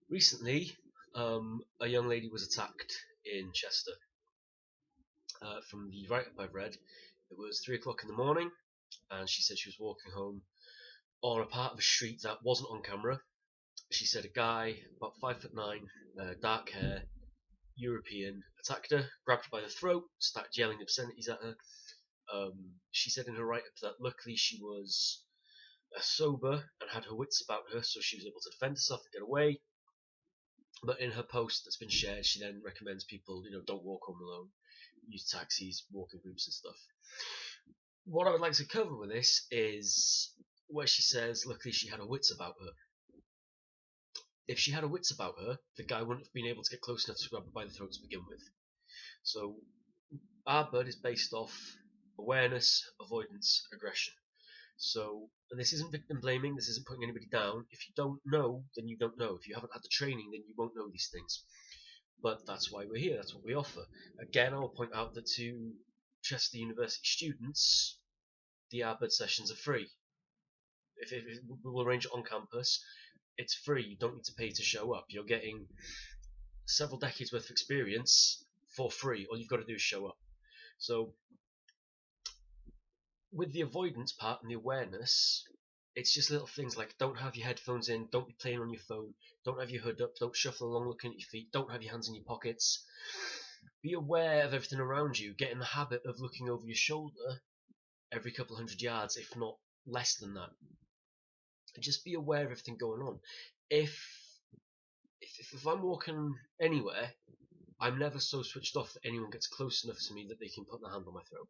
Recently, a young lady was attacked in Chester. From the write-up I've read, it was 3 o'clock in the morning, and she said she was walking home on a part of a street that wasn't on camera. She said a guy, about 5'9", dark hair, European, attacked her, grabbed her by the throat, started yelling obscenities at her. She said in her write-up that luckily she was sober and had her wits about her, so she was able to defend herself and get away. But in her post that's been shared, she then recommends people, don't walk home alone, use taxis, walking groups and stuff. What I would like to cover with this is where she says, luckily she had her wits about her. If she had her wits about her, the guy wouldn't have been able to get close enough to grab her by the throat to begin with. So our bird is based off awareness, avoidance, aggression. So, and this isn't victim blaming, this isn't putting anybody down. If you don't know, then you don't know. If you haven't had the training, then you won't know these things. But that's why we're here, that's what we offer. Again, I'll point out that to Chester University students, the Arbird sessions are free. If we'll arrange it on campus, it's free. You don't need to pay to show up. You're getting several decades worth of experience for free. All you've got to do is show up. So with the avoidance part and the awareness, it's just little things like don't have your headphones in, don't be playing on your phone, don't have your hood up, don't shuffle along looking at your feet, don't have your hands in your pockets. Be aware of everything around you. Get in the habit of looking over your shoulder every couple hundred yards, if not less than that. And just be aware of everything going on. If I'm walking anywhere, I'm never so switched off that anyone gets close enough to me that they can put their hand on my throat.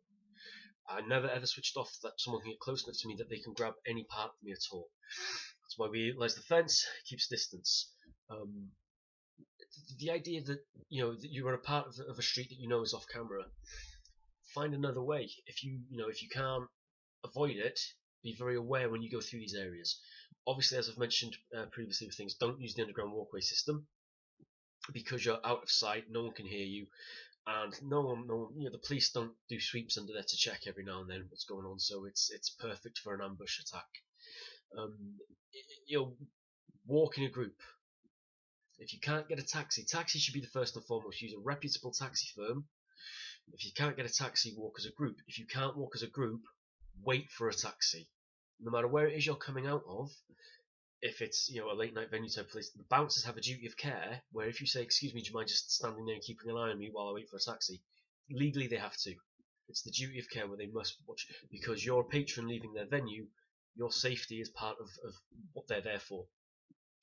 I never ever switched off that someone can get close enough to me that they can grab any part of me at all. That's why we utilize the fence, keeps distance. The idea that that you're on a part of a street that you know is off camera, find another way. If you can't avoid it, be very aware when you go through these areas. Obviously, as I've mentioned previously with things, don't use the underground walkway system because you're out of sight, no one can hear you, and no one, the police don't do sweeps under there to check every now and then what's going on. So it's perfect for an ambush attack. Walk in a group. If you can't get a taxi should be the first and foremost. Use a reputable taxi firm. If you can't get a taxi, walk as a group. If you can't walk as a group, wait for a taxi. No matter where it is you're coming out of, if it's a late night venue type place, the bouncers have a duty of care where if you say, excuse me, do you mind just standing there and keeping an eye on me while I wait for a taxi? Legally they have to. It's the duty of care where they must watch, because you're a patron leaving their venue, your safety is part of what they're there for.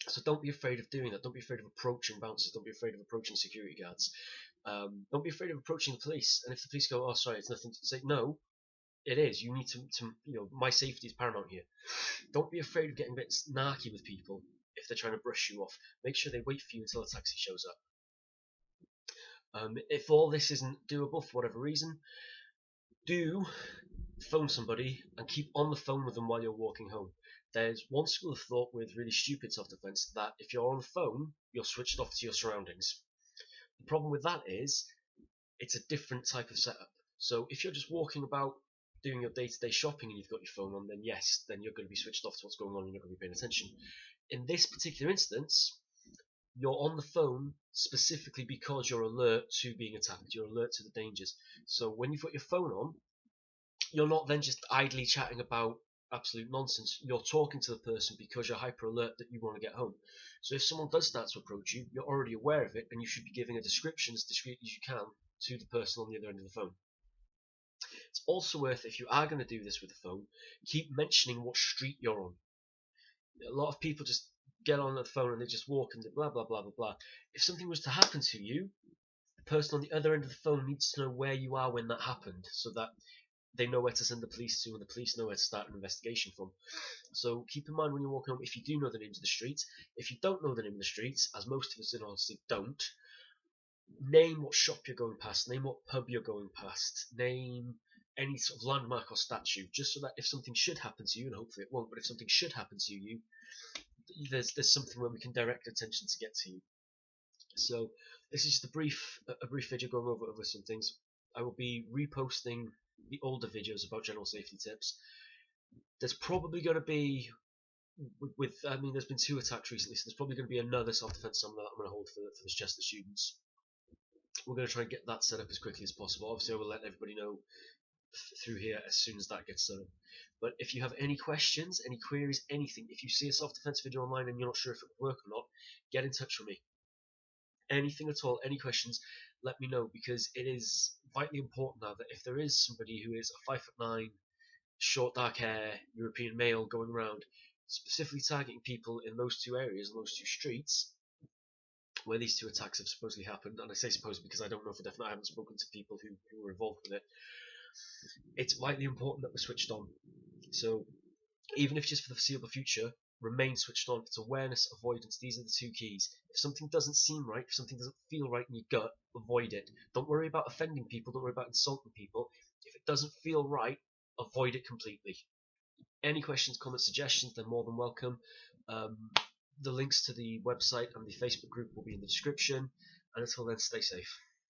So don't be afraid of doing that. Don't be afraid of approaching bouncers. Don't be afraid of approaching security guards. Don't be afraid of approaching the police. And if the police go, oh sorry, it's nothing to say, no, it is. You need to my safety is paramount here. Don't be afraid of getting a bit snarky with people if they're trying to brush you off. Make sure they wait for you until a taxi shows up. If all this isn't doable for whatever reason, do phone somebody and keep on the phone with them while you're walking home. There's one school of thought with really stupid self-defense that if you're on the phone, you're switched off to your surroundings. The problem with that is it's a different type of setup. So if you're just walking about doing your day-to-day shopping and you've got your phone on, then yes, then you're going to be switched off to what's going on and you're not going to be paying attention. In this particular instance, you're on the phone specifically because you're alert to being attacked, you're alert to the dangers. So when you've got your phone on, you're not then just idly chatting about absolute nonsense. You're talking to the person because you're hyper alert that you want to get home. So if someone does start to approach you, you're already aware of it and you should be giving a description as discreet as you can to the person on the other end of the phone. It's also worth, if you are going to do this with the phone, keep mentioning what street you're on. A lot of people just get on the phone and they just walk and blah blah blah blah blah. If something was to happen to you, the person on the other end of the phone needs to know where you are when that happened, so that they know where to send the police to and the police know where to start an investigation from. So keep in mind when you're walking home, if you do know the names of the streets. If you don't know the name of the streets, as most of us in honesty don't, name what shop you're going past, name what pub you're going past, name any sort of landmark or statue, just so that if something should happen to you, and hopefully it won't, but if something should happen to you, there's something where we can direct attention to get to you. So this is just a brief video going over some things. I will be reposting the older videos about general safety tips. There's probably going to be I mean, there's been 2 attacks recently, so there's probably going to be another self-defense summoner that I'm going to hold for this Chester students. We're going to try and get that set up as quickly as possible. Obviously, I will let everybody know through here as soon as that gets set up. But if you have any questions, any queries, anything, if you see a self-defense video online and you're not sure if it will work or not, get in touch with me. Anything at all, any questions, let me know, because it is vitally important now that if there is somebody who is a 5'9", short dark hair European male going around specifically targeting people in those 2 areas and those 2 streets where these 2 attacks have supposedly happened, and I say supposedly because I don't know for definite, I haven't spoken to people who were involved with it, it's vitally important that we're switched on. So even if just for the foreseeable future, remain switched on. It's awareness, avoidance. These are the 2 keys. If something doesn't seem right, if something doesn't feel right in your gut, avoid it. Don't worry about offending people. Don't worry about insulting people. If it doesn't feel right, avoid it completely. Any questions, comments, suggestions, they're more than welcome. The links to the website and the Facebook group will be in the description. And until then, stay safe.